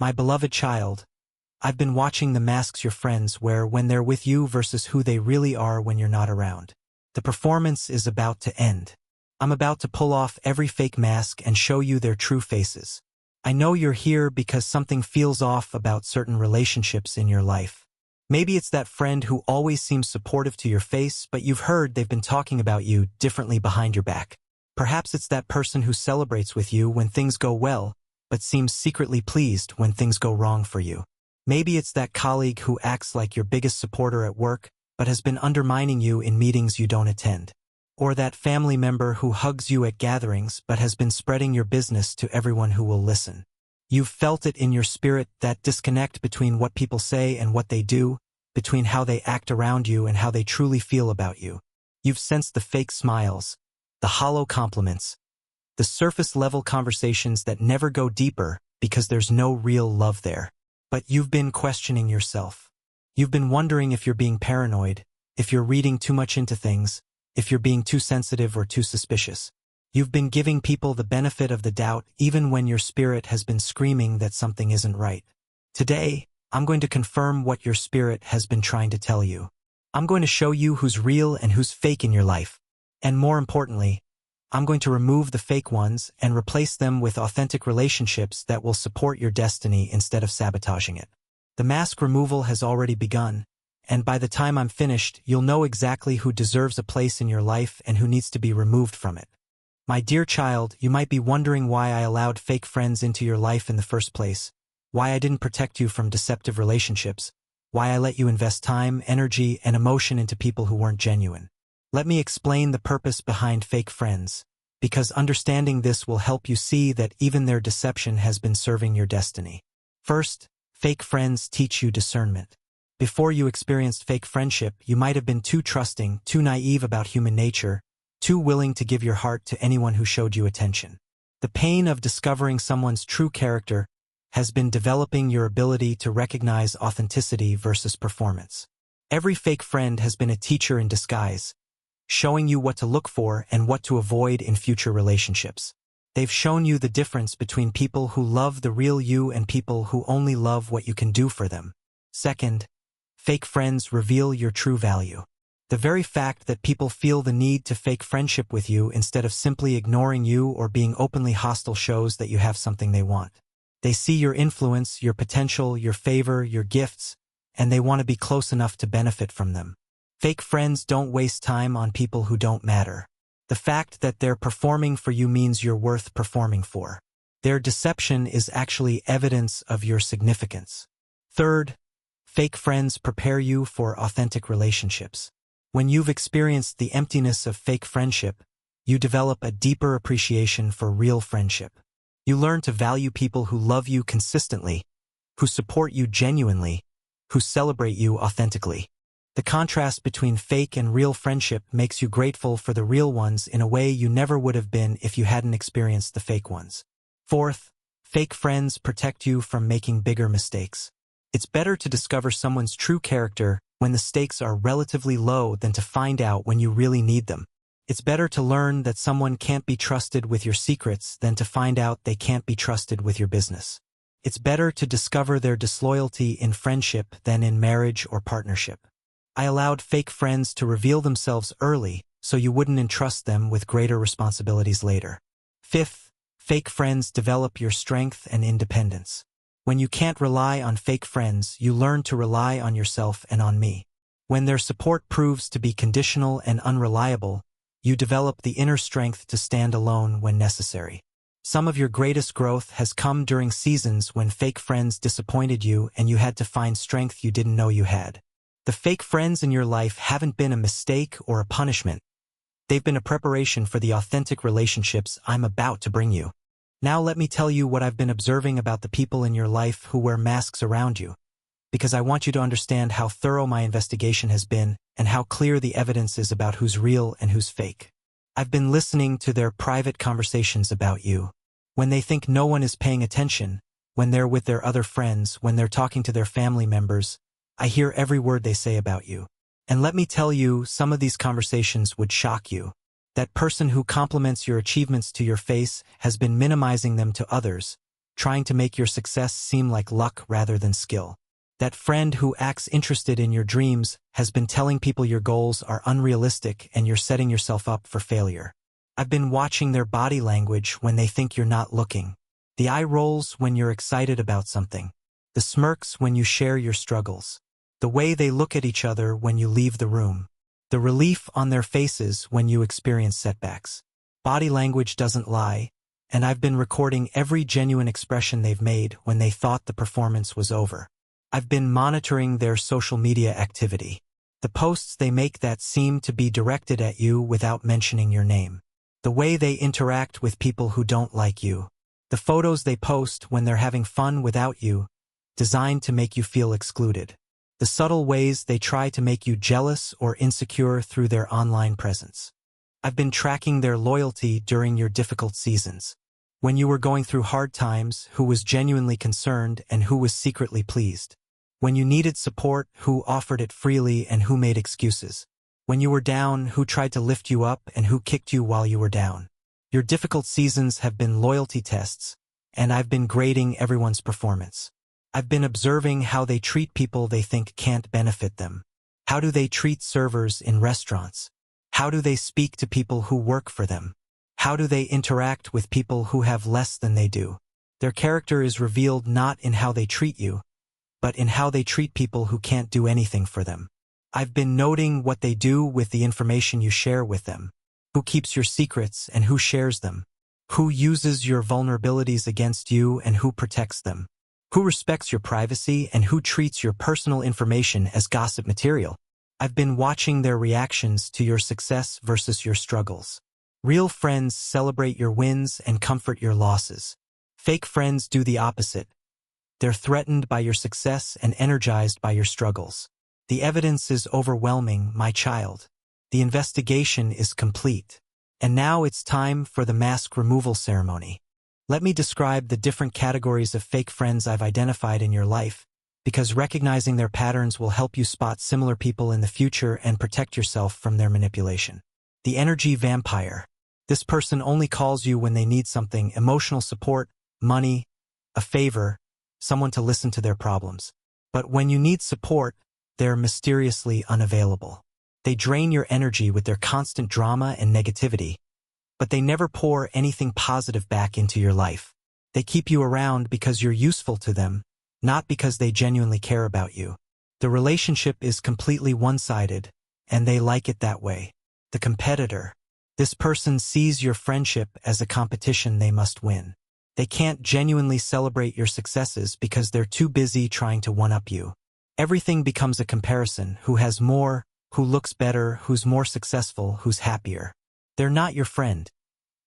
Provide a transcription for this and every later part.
My beloved child, I've been watching the masks your friends wear when they're with you versus who they really are when you're not around. The performance is about to end. I'm about to pull off every fake mask and show you their true faces. I know you're here because something feels off about certain relationships in your life. Maybe it's that friend who always seems supportive to your face, but you've heard they've been talking about you differently behind your back. Perhaps it's that person who celebrates with you when things go well, but seems secretly pleased when things go wrong for you. Maybe it's that colleague who acts like your biggest supporter at work, but has been undermining you in meetings you don't attend. Or that family member who hugs you at gatherings but has been spreading your business to everyone who will listen. You've felt it in your spirit, that disconnect between what people say and what they do, between how they act around you and how they truly feel about you. You've sensed the fake smiles, the hollow compliments, the surface-level conversations that never go deeper because there's no real love there. But you've been questioning yourself. You've been wondering if you're being paranoid, if you're reading too much into things, if you're being too sensitive or too suspicious. You've been giving people the benefit of the doubt even when your spirit has been screaming that something isn't right. Today, I'm going to confirm what your spirit has been trying to tell you. I'm going to show you who's real and who's fake in your life. And more importantly, I'm going to remove the fake ones and replace them with authentic relationships that will support your destiny instead of sabotaging it. The mask removal has already begun, and by the time I'm finished, you'll know exactly who deserves a place in your life and who needs to be removed from it. My dear child, you might be wondering why I allowed fake friends into your life in the first place, why I didn't protect you from deceptive relationships, why I let you invest time, energy, and emotion into people who weren't genuine. Let me explain the purpose behind fake friends, because understanding this will help you see that even their deception has been serving your destiny. First, fake friends teach you discernment. Before you experienced fake friendship, you might have been too trusting, too naive about human nature, too willing to give your heart to anyone who showed you attention. The pain of discovering someone's true character has been developing your ability to recognize authenticity versus performance. Every fake friend has been a teacher in disguise, showing you what to look for and what to avoid in future relationships. They've shown you the difference between people who love the real you and people who only love what you can do for them. Second, fake friends reveal your true value. The very fact that people feel the need to fake friendship with you instead of simply ignoring you or being openly hostile shows that you have something they want. They see your influence, your potential, your favor, your gifts, and they want to be close enough to benefit from them. Fake friends don't waste time on people who don't matter. The fact that they're performing for you means you're worth performing for. Their deception is actually evidence of your significance. Third, fake friends prepare you for authentic relationships. When you've experienced the emptiness of fake friendship, you develop a deeper appreciation for real friendship. You learn to value people who love you consistently, who support you genuinely, who celebrate you authentically. The contrast between fake and real friendship makes you grateful for the real ones in a way you never would have been if you hadn't experienced the fake ones. Fourth, fake friends protect you from making bigger mistakes. It's better to discover someone's true character when the stakes are relatively low than to find out when you really need them. It's better to learn that someone can't be trusted with your secrets than to find out they can't be trusted with your business. It's better to discover their disloyalty in friendship than in marriage or partnership. I allowed fake friends to reveal themselves early so you wouldn't entrust them with greater responsibilities later. Fifth, fake friends develop your strength and independence. When you can't rely on fake friends, you learn to rely on yourself and on me. When their support proves to be conditional and unreliable, you develop the inner strength to stand alone when necessary. Some of your greatest growth has come during seasons when fake friends disappointed you and you had to find strength you didn't know you had. The fake friends in your life haven't been a mistake or a punishment. They've been a preparation for the authentic relationships I'm about to bring you. Now let me tell you what I've been observing about the people in your life who wear masks around you, because I want you to understand how thorough my investigation has been and how clear the evidence is about who's real and who's fake. I've been listening to their private conversations about you. When they think no one is paying attention, when they're with their other friends, when they're talking to their family members, I hear every word they say about you. And let me tell you, some of these conversations would shock you. That person who compliments your achievements to your face has been minimizing them to others, trying to make your success seem like luck rather than skill. That friend who acts interested in your dreams has been telling people your goals are unrealistic and you're setting yourself up for failure. I've been watching their body language when they think you're not looking. The eye rolls when you're excited about something. The smirks when you share your struggles. The way they look at each other when you leave the room. The relief on their faces when you experience setbacks. Body language doesn't lie, and I've been recording every genuine expression they've made when they thought the performance was over. I've been monitoring their social media activity. The posts they make that seem to be directed at you without mentioning your name. The way they interact with people who don't like you. The photos they post when they're having fun without you, designed to make you feel excluded. The subtle ways they try to make you jealous or insecure through their online presence. I've been tracking their loyalty during your difficult seasons. When you were going through hard times, who was genuinely concerned and who was secretly pleased. When you needed support, who offered it freely and who made excuses. When you were down, who tried to lift you up and who kicked you while you were down. Your difficult seasons have been loyalty tests, and I've been grading everyone's performance. I've been observing how they treat people they think can't benefit them. How do they treat servers in restaurants? How do they speak to people who work for them? How do they interact with people who have less than they do? Their character is revealed not in how they treat you, but in how they treat people who can't do anything for them. I've been noting what they do with the information you share with them. Who keeps your secrets and who shares them? Who uses your vulnerabilities against you and who protects them? Who respects your privacy and who treats your personal information as gossip material? I've been watching their reactions to your success versus your struggles. Real friends celebrate your wins and comfort your losses. Fake friends do the opposite. They're threatened by your success and energized by your struggles. The evidence is overwhelming, my child. The investigation is complete. And now it's time for the mask removal ceremony. Let me describe the different categories of fake friends I've identified in your life, because recognizing their patterns will help you spot similar people in the future and protect yourself from their manipulation. The energy vampire. This person only calls you when they need something: emotional support, money, a favor, someone to listen to their problems. But when you need support, they're mysteriously unavailable. They drain your energy with their constant drama and negativity, but they never pour anything positive back into your life. They keep you around because you're useful to them, not because they genuinely care about you. The relationship is completely one-sided, and they like it that way. The competitor. This person sees your friendship as a competition they must win. They can't genuinely celebrate your successes because they're too busy trying to one-up you. Everything becomes a comparison: who has more, who looks better, who's more successful, who's happier. They're not your friend.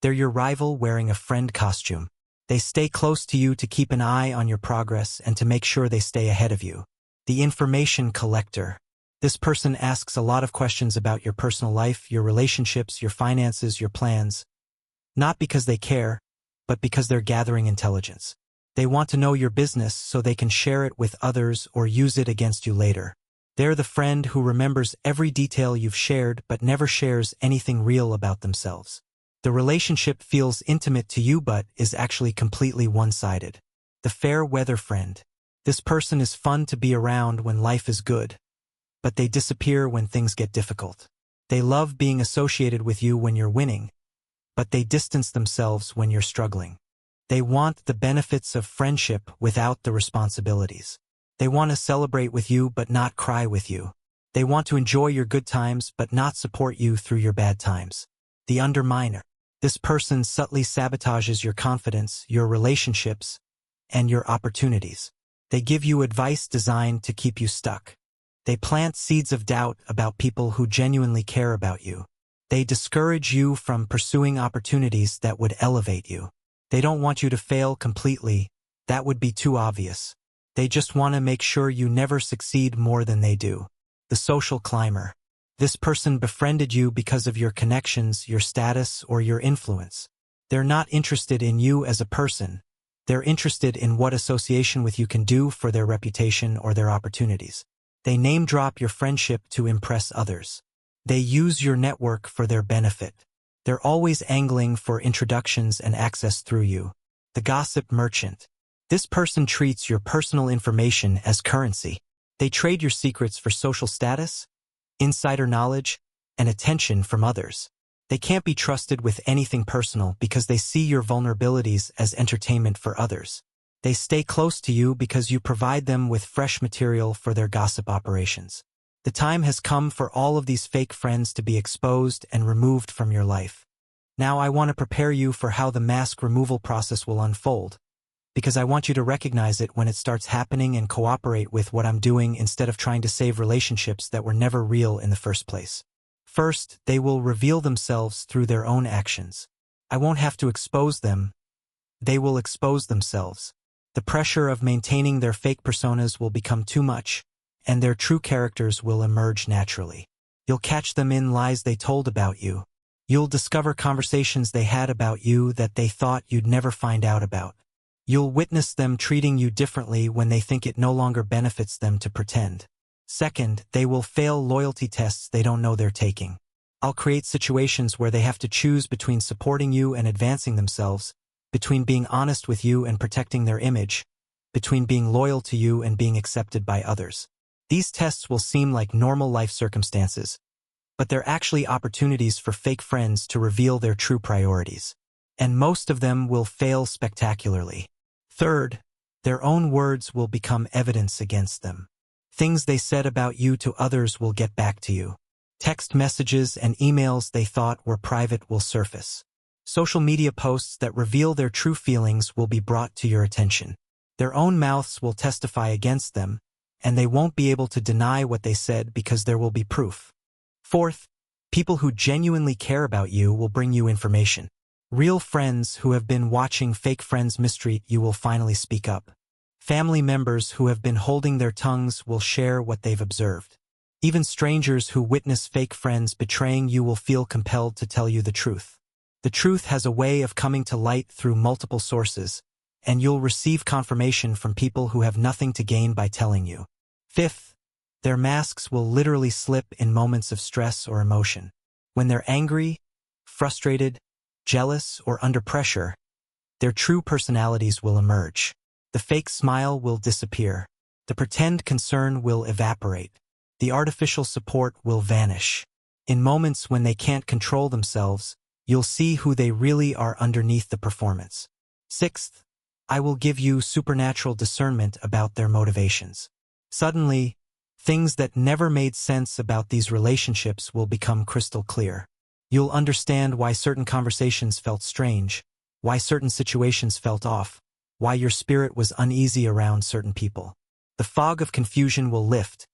They're your rival wearing a friend costume. They stay close to you to keep an eye on your progress and to make sure they stay ahead of you. The information collector. This person asks a lot of questions about your personal life, your relationships, your finances, your plans. Not because they care, but because they're gathering intelligence. They want to know your business so they can share it with others or use it against you later. They're the friend who remembers every detail you've shared but never shares anything real about themselves. The relationship feels intimate to you but is actually completely one-sided. The fair weather friend. This person is fun to be around when life is good, but they disappear when things get difficult. They love being associated with you when you're winning, but they distance themselves when you're struggling. They want the benefits of friendship without the responsibilities. They want to celebrate with you but not cry with you. They want to enjoy your good times but not support you through your bad times. The underminer. This person subtly sabotages your confidence, your relationships, and your opportunities. They give you advice designed to keep you stuck. They plant seeds of doubt about people who genuinely care about you. They discourage you from pursuing opportunities that would elevate you. They don't want you to fail completely. That would be too obvious. They just want to make sure you never succeed more than they do. The social climber. This person befriended you because of your connections, your status, or your influence. They're not interested in you as a person. They're interested in what association with you can do for their reputation or their opportunities. They name-drop your friendship to impress others. They use your network for their benefit. They're always angling for introductions and access through you. The gossip merchant. This person treats your personal information as currency. They trade your secrets for social status, insider knowledge, and attention from others. They can't be trusted with anything personal because they see your vulnerabilities as entertainment for others. They stay close to you because you provide them with fresh material for their gossip operations. The time has come for all of these fake friends to be exposed and removed from your life. Now I want to prepare you for how the mask removal process will unfold, because I want you to recognize it when it starts happening and cooperate with what I'm doing instead of trying to save relationships that were never real in the first place. First, they will reveal themselves through their own actions. I won't have to expose them. They will expose themselves. The pressure of maintaining their fake personas will become too much, and their true characters will emerge naturally. You'll catch them in lies they told about you. You'll discover conversations they had about you that they thought you'd never find out about. You'll witness them treating you differently when they think it no longer benefits them to pretend. Second, they will fail loyalty tests they don't know they're taking. I'll create situations where they have to choose between supporting you and advancing themselves, between being honest with you and protecting their image, between being loyal to you and being accepted by others. These tests will seem like normal life circumstances, but they're actually opportunities for fake friends to reveal their true priorities. And most of them will fail spectacularly. Third, their own words will become evidence against them. Things they said about you to others will get back to you. Text messages and emails they thought were private will surface. Social media posts that reveal their true feelings will be brought to your attention. Their own mouths will testify against them, and they won't be able to deny what they said because there will be proof. Fourth, people who genuinely care about you will bring you information. Real friends who have been watching fake friends mistreat you will finally speak up. Family members who have been holding their tongues will share what they've observed. Even strangers who witness fake friends betraying you will feel compelled to tell you the truth. The truth has a way of coming to light through multiple sources, and you'll receive confirmation from people who have nothing to gain by telling you. Fifth, their masks will literally slip in moments of stress or emotion. When they're angry, frustrated, jealous, or under pressure, their true personalities will emerge. The fake smile will disappear. The pretend concern will evaporate. The artificial support will vanish. In moments when they can't control themselves, you'll see who they really are underneath the performance. Sixth, I will give you supernatural discernment about their motivations. Suddenly, things that never made sense about these relationships will become crystal clear. You'll understand why certain conversations felt strange, why certain situations felt off, why your spirit was uneasy around certain people. The fog of confusion will lift,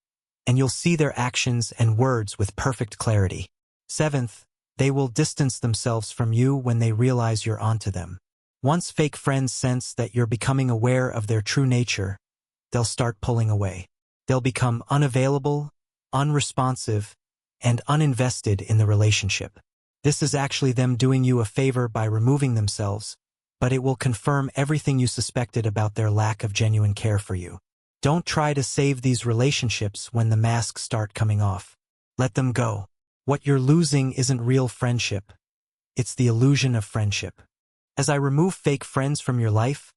and you'll see their actions and words with perfect clarity. Seventh, they will distance themselves from you when they realize you're onto them. Once fake friends sense that you're becoming aware of their true nature, they'll start pulling away. They'll become unavailable, unresponsive, and uninvested in the relationship. This is actually them doing you a favor by removing themselves, but it will confirm everything you suspected about their lack of genuine care for you. Don't try to save these relationships when the masks start coming off. Let them go. What you're losing isn't real friendship. It's the illusion of friendship. As I remove fake friends from your life,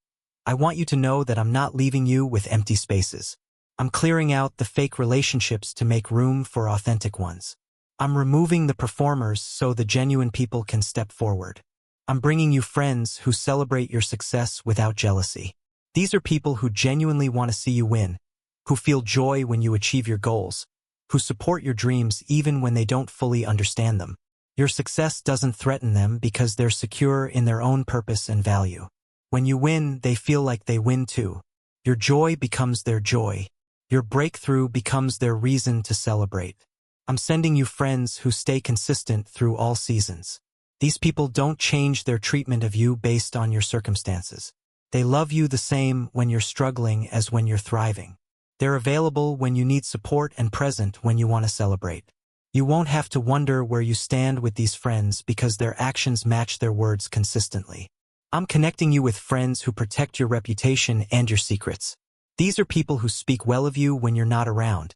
I want you to know that I'm not leaving you with empty spaces. I'm clearing out the fake relationships to make room for authentic ones. I'm removing the performers so the genuine people can step forward. I'm bringing you friends who celebrate your success without jealousy. These are people who genuinely want to see you win, who feel joy when you achieve your goals, who support your dreams even when they don't fully understand them. Your success doesn't threaten them because they're secure in their own purpose and value. When you win, they feel like they win too. Your joy becomes their joy. Your breakthrough becomes their reason to celebrate. I'm sending you friends who stay consistent through all seasons. These people don't change their treatment of you based on your circumstances. They love you the same when you're struggling as when you're thriving. They're available when you need support and present when you want to celebrate. You won't have to wonder where you stand with these friends because their actions match their words consistently. I'm connecting you with friends who protect your reputation and your secrets. These are people who speak well of you when you're not around,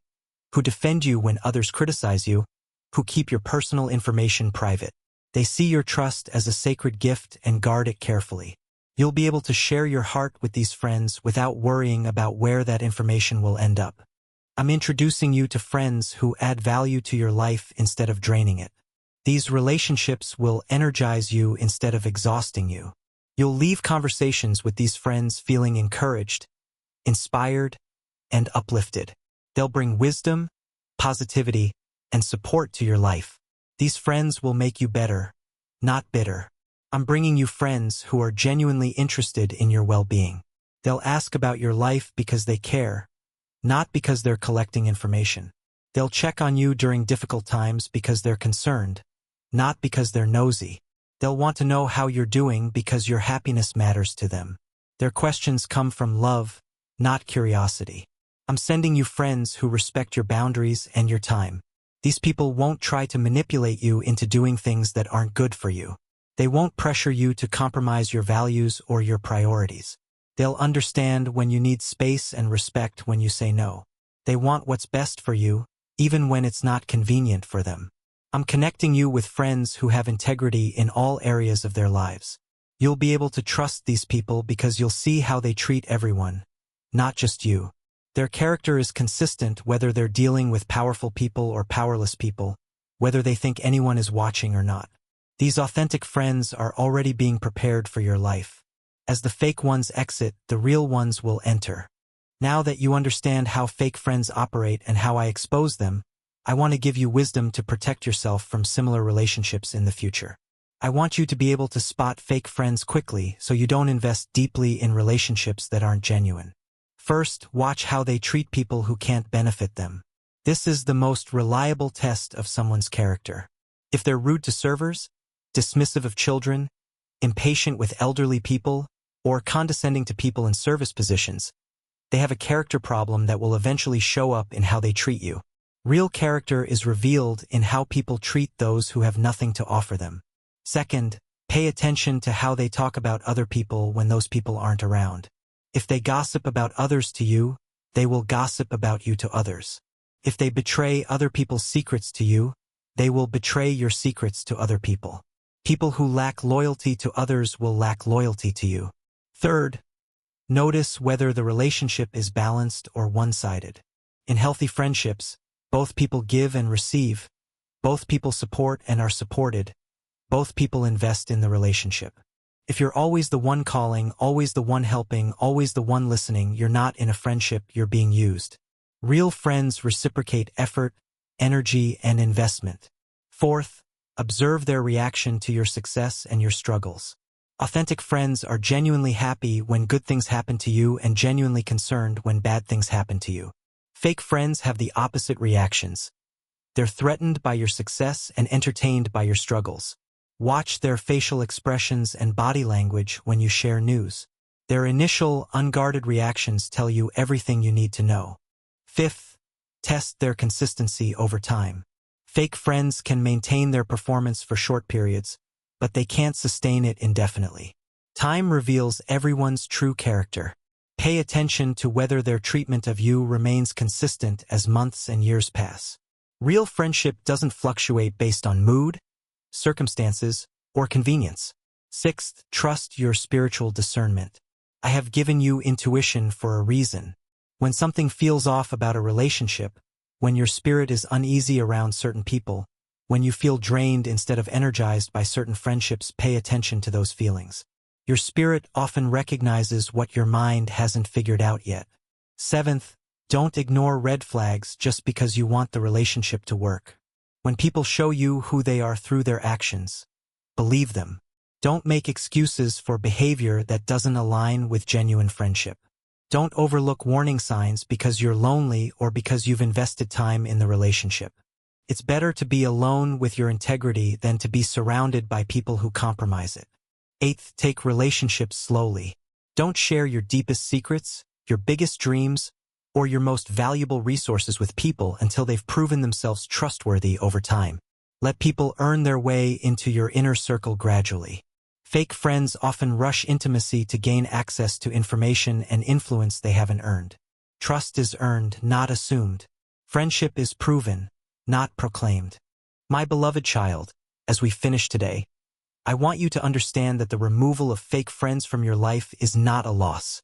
who defend you when others criticize you, who keep your personal information private. They see your trust as a sacred gift and guard it carefully. You'll be able to share your heart with these friends without worrying about where that information will end up. I'm introducing you to friends who add value to your life instead of draining it. These relationships will energize you instead of exhausting you. You'll leave conversations with these friends feeling encouraged, inspired, and uplifted. They'll bring wisdom, positivity, and support to your life. These friends will make you better, not bitter. I'm bringing you friends who are genuinely interested in your well-being. They'll ask about your life because they care, not because they're collecting information. They'll check on you during difficult times because they're concerned, not because they're nosy. They'll want to know how you're doing because your happiness matters to them. Their questions come from love, not curiosity. I'm sending you friends who respect your boundaries and your time. These people won't try to manipulate you into doing things that aren't good for you. They won't pressure you to compromise your values or your priorities. They'll understand when you need space and respect when you say no. They want what's best for you, even when it's not convenient for them. I'm connecting you with friends who have integrity in all areas of their lives. You'll be able to trust these people because you'll see how they treat everyone, not just you. Their character is consistent whether they're dealing with powerful people or powerless people, whether they think anyone is watching or not. These authentic friends are already being prepared for your life. As the fake ones exit, the real ones will enter. Now that you understand how fake friends operate and how I expose them, I want to give you wisdom to protect yourself from similar relationships in the future. I want you to be able to spot fake friends quickly so you don't invest deeply in relationships that aren't genuine. First, watch how they treat people who can't benefit them. This is the most reliable test of someone's character. If they're rude to servers, dismissive of children, impatient with elderly people, or condescending to people in service positions, they have a character problem that will eventually show up in how they treat you. Real character is revealed in how people treat those who have nothing to offer them. Second, pay attention to how they talk about other people when those people aren't around. If they gossip about others to you, they will gossip about you to others. If they betray other people's secrets to you, they will betray your secrets to other people. People who lack loyalty to others will lack loyalty to you. Third, notice whether the relationship is balanced or one-sided. In healthy friendships, both people give and receive, both people support and are supported, both people invest in the relationship. If you're always the one calling, always the one helping, always the one listening, you're not in a friendship, you're being used. Real friends reciprocate effort, energy, and investment. Fourth, observe their reaction to your success and your struggles. Authentic friends are genuinely happy when good things happen to you and genuinely concerned when bad things happen to you. Fake friends have the opposite reactions. They're threatened by your success and entertained by your struggles. Watch their facial expressions and body language when you share news. Their initial, unguarded reactions tell you everything you need to know. Fifth, test their consistency over time. Fake friends can maintain their performance for short periods, but they can't sustain it indefinitely. Time reveals everyone's true character. Pay attention to whether their treatment of you remains consistent as months and years pass. Real friendship doesn't fluctuate based on mood, circumstances, or convenience. Sixth, trust your spiritual discernment. I have given you intuition for a reason. When something feels off about a relationship, when your spirit is uneasy around certain people, when you feel drained instead of energized by certain friendships, pay attention to those feelings. Your spirit often recognizes what your mind hasn't figured out yet. Seventh, don't ignore red flags just because you want the relationship to work. When people show you who they are through their actions, believe them. Don't make excuses for behavior that doesn't align with genuine friendship. Don't overlook warning signs because you're lonely or because you've invested time in the relationship. It's better to be alone with your integrity than to be surrounded by people who compromise it. Eighth, take relationships slowly. Don't share your deepest secrets, your biggest dreams, or your most valuable resources with people until they've proven themselves trustworthy over time. Let people earn their way into your inner circle gradually. Fake friends often rush intimacy to gain access to information and influence they haven't earned. Trust is earned, not assumed. Friendship is proven, not proclaimed. My beloved child, as we finish today, I want you to understand that the removal of fake friends from your life is not a loss.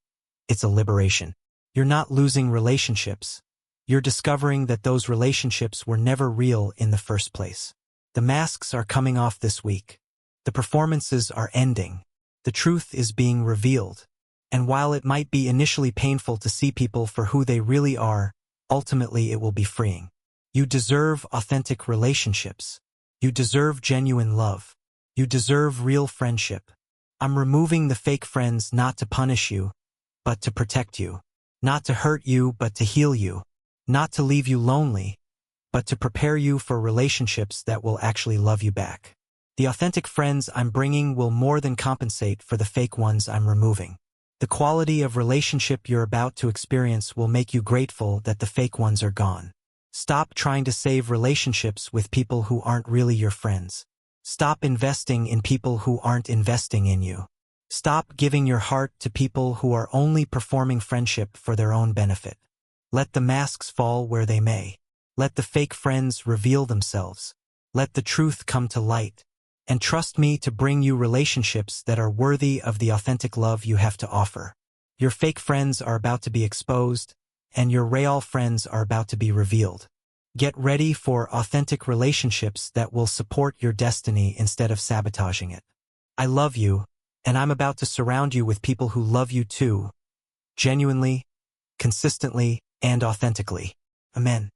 It's a liberation. You're not losing relationships. You're discovering that those relationships were never real in the first place. The masks are coming off this week. The performances are ending. The truth is being revealed. And while it might be initially painful to see people for who they really are, ultimately it will be freeing. You deserve authentic relationships. You deserve genuine love. You deserve real friendship. I'm removing the fake friends not to punish you, but to protect you. Not to hurt you, but to heal you. Not to leave you lonely, but to prepare you for relationships that will actually love you back. The authentic friends I'm bringing will more than compensate for the fake ones I'm removing. The quality of relationship you're about to experience will make you grateful that the fake ones are gone. Stop trying to save relationships with people who aren't really your friends. Stop investing in people who aren't investing in you. Stop giving your heart to people who are only performing friendship for their own benefit. Let the masks fall where they may. Let the fake friends reveal themselves. Let the truth come to light. And trust me to bring you relationships that are worthy of the authentic love you have to offer. Your fake friends are about to be exposed, and your real friends are about to be revealed. Get ready for authentic relationships that will support your destiny instead of sabotaging it. I love you, and I'm about to surround you with people who love you too, genuinely, consistently, and authentically. Amen.